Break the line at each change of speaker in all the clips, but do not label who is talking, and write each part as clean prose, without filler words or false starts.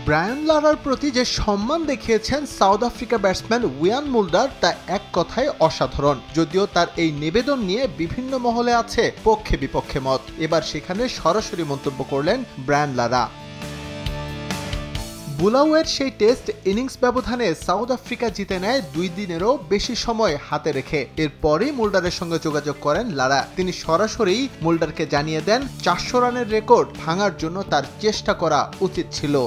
Brian লারার প্রতি যে সম্মান দেখিয়েছেন সাউথ আফ্রিকা ব্যাটসম্যান ইয়ান মুল্ডার তা এক কথায় অসাধারণ। যদিও তার এই নিবেদন নিয়ে বিভিন্ন মহলে আছে পক্ষে বিপক্ষে মত। এবার সেখানে সরাসরি মন্তব্য করলেন ব্রায়ান লারা। বুলাওয়ের সেই টেস্ট ইনিংস ব্যবধানে সাউথ আফ্রিকা জিতে নেয় 2 দিনেরও বেশি সময় হাতে রেখে। এরপরই মুল্ডারের সঙ্গে যোগাযোগ করেন লারা। তিনি সরাসরি মুল্ডারকে জানিয়ে দেন 400 রানের রেকর্ড ভাঙার জন্য তার চেষ্টা করা উচিত ছিল।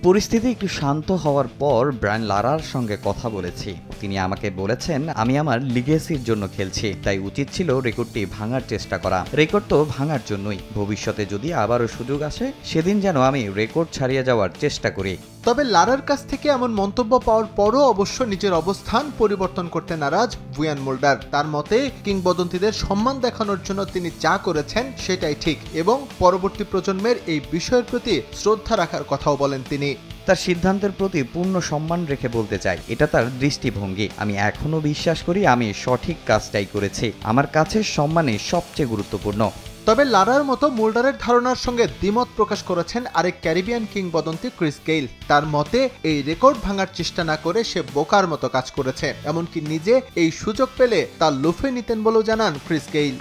পরিস্থিতি একটু শান্ত হওয়ার পর ব্রায়ান লারার সঙ্গে কথা বলেছি। তিনি আমাকে বলেছেন আমি আমার লিগেসির জন্য খেলছি, তাই উচিত ছিল রেকর্ডটি ভাঙার চেষ্টা করা। রেকর্ড তো ভাঙার জন্যই, ভবিষ্যতে যদি আবারও সুযোগ আসে সেদিন যেন আমি রেকর্ড ছাড়িয়ে যাওয়ার চেষ্টা করি।
তবে লারার কাছ থেকে এমন মন্তব্য পাওয়ার পরও অবশ্য নিজের অবস্থান পরিবর্তন করতে নারাজ ইয়ান মুল্ডার। তার মতে কিংবদন্তিদের সম্মান দেখানোর জন্য তিনি যা করেছেন সেটাই ঠিক এবং পরবর্তী প্রজন্মের এই বিষয়ের প্রতি শ্রদ্ধা রাখার কথাও বলেন তিনি।
তার সিদ্ধান্তের প্রতি পূর্ণ সম্মান রেখে বলতে চাই, এটা তার দৃষ্টিভঙ্গি। আমি এখনো বিশ্বাস করি আমি সঠিক কাজটাই করেছি। আমার কাছে সম্মানই সবচেয়ে গুরুত্বপূর্ণ।
তবে লারার মতো মুল্ডারের ধারণার সঙ্গে দ্বিমত প্রকাশ করেছেন আরেক ক্যারিবিয়ান কিংবদন্তি ক্রিস গেইল। তার মতে এই রেকর্ড ভাঙার চেষ্টা না করে সে বোকার মতো কাজ করেছে, এমনকি নিজে এই সুযোগ পেলে তা লুফে নিতেন বলেও জানান ক্রিস গেইল।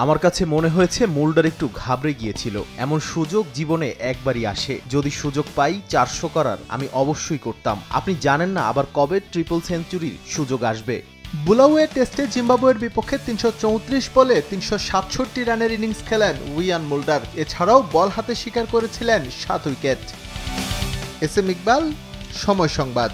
আমার কাছে মনে হয়েছে মুল্ডার একটু ঘাবড়ে গিয়েছিল। এমন সুযোগ জীবনে একবারই আসে, যদি সুযোগ পাই 400 করার আমি অবশ্যই করতাম। আপনি জানেন না আবার কবে ট্রিপল সেঞ্চুরির সুযোগ আসবে। বুলাওয়ে টেস্টে জিম্বাবুয়ের বিপক্ষে 334 বলে 367 রানের ইনিংস খেলেন ইয়ান মুল্ডার। এছাড়াও বল হাতে শিকার করেছিলেন 7 উইকেট। এস এম ইকবাল, সময় সংবাদ।